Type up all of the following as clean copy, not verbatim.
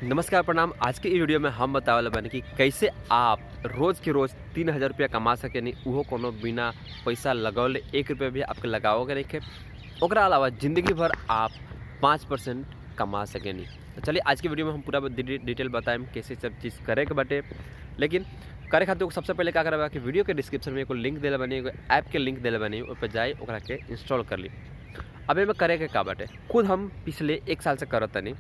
नमस्कार प्रणाम। आज के ई वीडियो में हम बतावे वाला बानी कि कैसे आप रोज़ के रोज़ 3000 रुपया कमा सकेनी, उहो कोनो बिना पैसा लगौले 1 रुपया भी आपके लगाओगे नइखे। ओकरा अलावा ज़िंदगी भर आप 5% कमा सकेनी। तो चलिए आज की वीडियो में हम पूरा डिटेल बताएम कैसे सब चीज़ करे के बाटे। लेकिन करे खातिर सबसे पहले का करे बा कि वीडियो के डिस्क्रिप्शन में एगो लिंक देले बानी, एगो ऐप के लिंक देले बानी, ओइ पे जाई ओकरा के इंस्टॉल कर ली। अब एमे करे के का बाटे, खुद हम पिछले 1 साल से करत तनी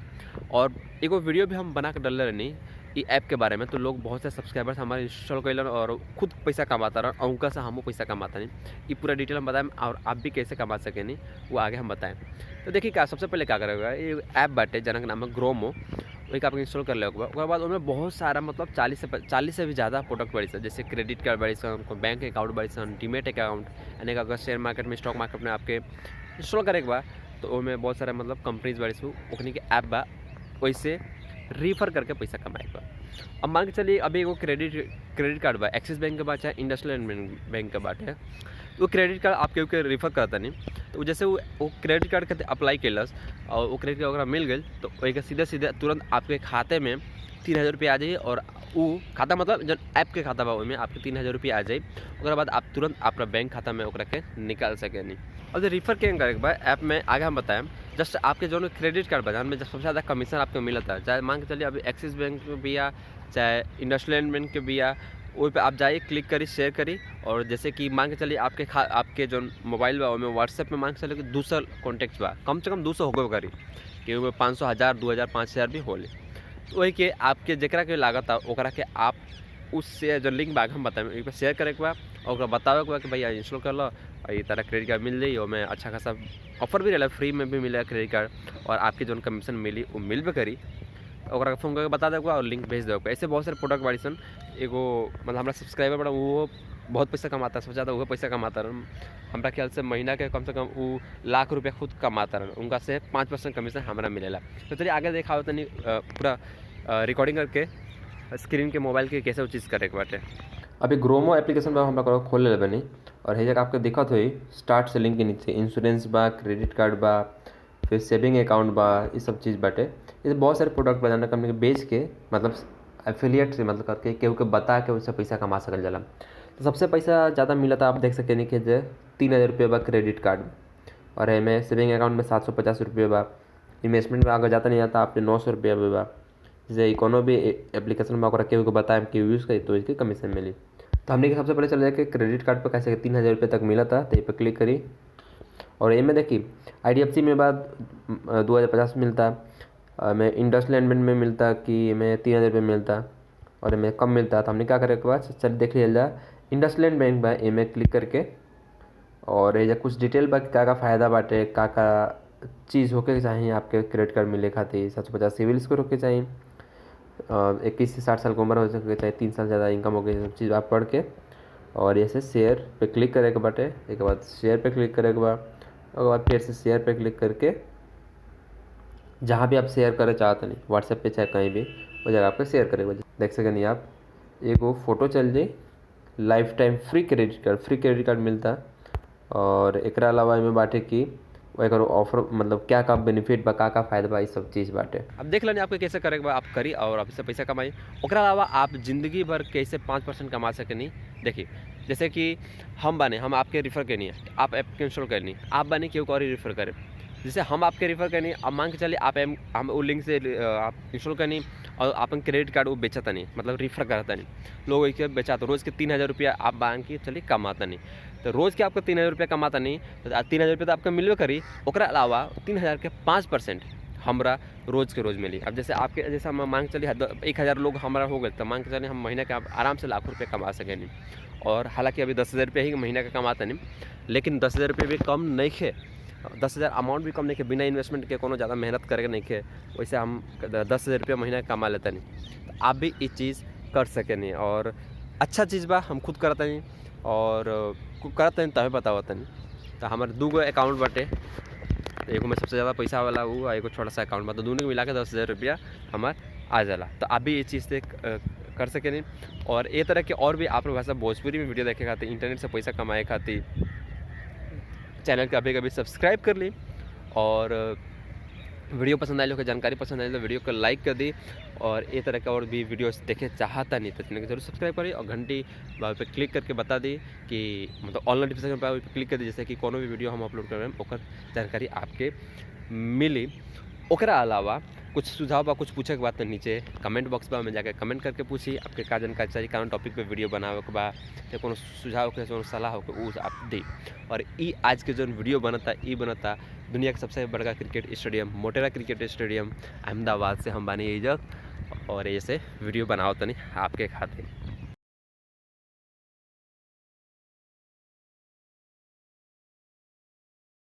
और एगो वीडियो भी हम बना के डलले रहनी ई ऐप के बारे में। तो लोग बहुत से सब्सक्राइबर्स हमारे इंस्टॉल कइलन और खुद पैसा कमाता रहन और उनका से हमहू पैसा कमाता नहीं। ये पूरा डिटेल हम बताएम और आप भी कैसे कमा सकेनी वो आगे हम बताएं। तो देखिए का सबसे पहले क्या करेगा, ये ऐप बाटे जना के नाम है ग्रोमो। वही का आप इंस्टॉल कर लेगा। उसके बाद उनमें बहुत सारा मतलब 40 से भी ज़्यादा प्रोडक्ट बड़ी सन, जैसे क्रेडिट कार्ड बड़ी सन, बैंक अकाउंट बड़ी सन, डीमेट अकाउंट, यानी कि अगर शेयर मार्केट में स्टॉक मार्केट में आपके इंस्टॉल करे के बा तो उनमें बहुत सारा मतलब कंपनीज बड़ी सन ओखनी के ऐप बा, वैसे रिफ़र करके पैसा कमाए बा। अब मान के चलिए अभी एगो क्रेडिट कार्ड बा, एक्सिस बैंक के बा चाहे इंडसइंड बैंक के बाटे, वो क्रेडिट कार्ड आपके के रिफ़र करता नहीं। तो जैसे वो क्रेडिट कार्ड के अप्लाई कैलस और वो क्रेडिट कार्ड मिल गई तो वही सीधे तुरंत आपके खाते में 3000 रुपया आ जाइए। और वो खाता मतलब जब ऐप के खाता बा उसमें आपके 3000 रुपया आ जाए। उसके बाद आप तुरंत अपना बैंक खाता में ओकरा के निकाल सके नहीं। और जो रिफ़र के करे के बाद ऐप में आगे हम बताएं, जस्ट आपके जो क्रेडिट कार्ड बाजार में सबसे ज़्यादा कमीशन आपको मिलता है, चाहे मान के चलिए अभी एक्सिस बैंक में भी या चाहे इंडसइंड बैंक के भी या वही पे आप जाइए, क्लिक करी, शेयर करी। और जैसे कि मान के चलिए आपके जो मोबाइल बा में व्हाट्सएप में मान के चलिए कि 200 कॉन्टैक्ट्स बा, कम से कम 200 होगो करी कि उसमें 500, 1000, 2000, 5000 भी होले। तो वही के आपके जरा के लागत ओकरा के आप उससे जो लिंक बाग हम बताएं पर शेयर करे के बा और बतावे के बा कि भाई इंस्टॉल कर लो ये तरह क्रेडिट कार्ड मिल जाई। और मैं अच्छा खासा ऑफर भी रहा, फ्री में भी मिलेगा क्रेडिट कार्ड और आपके जो कमीशन मिली वो मिलबे करी। ओकरा फ़ोन करके बता देगा और लिंक भेज देगा। ऐसे बहुत सारे प्रोडक्ट बाड़ी सन। एगो मतलब हमारा सब्सक्राइबर बड़ा वो बहुत पैसा कमाता है, सबसे ज़्यादा वो पैसा कमाता रहन। हमारा ख्याल से महीना के कम से कम वो लाख रुपया खुद कमाता रहन, उनका से 5% कमीशन हमारा मिलेला। तो चलिए आगे देखा होता नहीं पूरा रिकॉर्डिंग करके स्क्रीन के मोबाइल के कैसे वो चीज़ करे के बाटे। अभी ग्रोमो एप्लीकेशन बा हम खोल ले बनी और हे जगह आपके दिखत हुई स्टार्ट से लिंक के नीचे इंश्योरेंस बा, क्रेडिट कार्ड बा, फिर सेविंग अकाउंट बा, ये सब चीज़ बाटे। ये बहुत सारे प्रोडक्ट बा कंपनी के बेच के मतलब एफिलिएट से मतलब करके केहू के बता के उससे पैसा कमा सकल जाला। तो सबसे पैसा ज़्यादा मिला था आप देख सके नहीं कि 3000 रुपये बा क्रेडिट कार्ड और एमें सेविंग अकाउंट में 750 रुपये बा। इन्वेस्टमेंट में अगर ज़्यादा नहीं आता आपके 900 रुपया भी बा। जैसे कोनो भी एप्लीकेशन में अगर केहू को बताएं कि यूज़ करी तो इसकी कमीशन मिली। तो हमने सबसे पहले चले जाके क्रेडिट कार्ड पर कैसे 3000 रुपये तक मिला था, तो ये पर क्लिक करी और ये में देखी IDFC में बाद 2050 मिलता, में इंडसइंड में मिलता कि में 3000 रुपये मिलता और में कम मिलता। तो हमने क्या करे के बाद चल देख लिया जाए इंडसइंड बैंक बा, ए में क्लिक करके और ये कुछ डिटेल बा क्या फ़ायदा बाटे, का चीज़ होके चाहिए आपके क्रेडिट कार्ड मिले खातिर। 750 सिविल स्कोर होके चाहिए, 21 से 60 साल की उम्र हो सके चाहिए, 3 साल ज़्यादा इनकम हो गई, सब चीज़ आप पढ़ के और ऐसे शेयर पे क्लिक करे के बाटे। एक बाद शेयर पे क्लिक करे के बाद और बाद फिर से शेयर पे क्लिक करके जहाँ भी आप शेयर करे चाहते नहीं, व्हाट्सएप पे चाहे कहीं भी वो जगह आपको शेयर करे देख सके नहीं आप एगो फ़ोटो चल जाए। Life time free credit card मिलता और एक अलावा में बाटे कि एक ऑफर मतलब क्या का बेनिफिट बा, का फ़ायदा बा, सब चीज़ बाटे। अब देख लें आपको कैसे करे बा, आप करी और आप इससे पैसा कमाई। ओकरा अलावा आप ज़िंदगी भर कैसे 5% कमा सके नहीं। देखिए जैसे कि हम बने, हम आपके रिफ़र करनी है, आप ऐप के इंस्टॉल करनी, आप बने क्यों और रिफ़र करें। जैसे हम आपके रिफ़र करनी, अब मान के चलिए आप हम वो लिंक से आप इंस्टॉल करनी और अपन क्रेडिट कार्ड वो बेचता नहीं, मतलब रिफ़र करता नहीं, लोग एक बेचा तो रोज़ के 3000 रुपया आप मान के चलिए कमाता नहीं। तो रोज़ के आपको 3000 रुपया कमाता नहीं तो 3000 रुपये तो आपका मिलवे करी। ओकरा अलावा 3000 के 5% हमरा रोज़ के रोज़ मिली। अब जैसे आपके जैसे हम मांग चलिए 1000 लोग हमारा हो गए तो मांग के चलिए हम महीने का आराम से लाखों रुपये कमा सके नहीं। और हालांकि अभी 10,000 रुपये ही महीने का कमाता नहीं, लेकिन 10,000 रुपये भी कम नहीं खे, 10,000 अमाउंट भी कम नहीं खे, बिना इन्वेस्टमेंट के कोनो ज़्यादा मेहनत करके नहीं खे, वैसे हम 10,000 रुपये महीना कमा लेते नहीं। तो आप भी ये चीज़ कर सके नहीं और अच्छा चीज़ बा, हम खुद करते नहीं और करते नहीं तभी पता होता नहीं। तो हमारे 2 गो अकाउंट बाटे, एगो में सबसे ज़्यादा पैसा वाला वो एगो छोटा सा अकाउंट बा, तो दोनों को मिला के 10,000 रुपया हमार आ जाला। तो आप भी ये चीज़ से कर सके नहीं। और ये तरह के और भी आप लोग भाषा भोजपुरी में वीडियो देखे खातिर, इंटरनेट से पैसा कमाए खातिर चैनल कभी कभी सब्सक्राइब कर ली और वीडियो पसंद आई, जानकारी पसंद आई तो वीडियो को लाइक कर दी, और ये तरह का और भी वीडियोस देखे चाहता नहीं तो चैनल को जरूर सब्सक्राइब करिए और घंटी पे क्लिक करके बता दी कि मतलब ऑल नोटिफिकेशन पर क्लिक कर दी, जैसे कि कोनो भी वीडियो हम अपलोड कर रहे हैं ओकर जानकारी आपके मिली। ओकरा अलावा कुछ सुझाव बा, कुछ पूछे के बात तो नीचे कमेंट बॉक्स में जाकर कमेंट करके पूछी आपके का जानकारी चाहिए, कौन टॉपिक पे वीडियो बनावे के बा, या कोनो सुझाव के कोनो सलाह हो के उ आप दी। और ई आज के जो वीडियो बनता दुनिया के सबसे बड़का cricket stadium Motera cricket stadium Ahmedabad से हम बानी एजक, और ऐसे वीडियो बनाओ तनी आपके खातिर।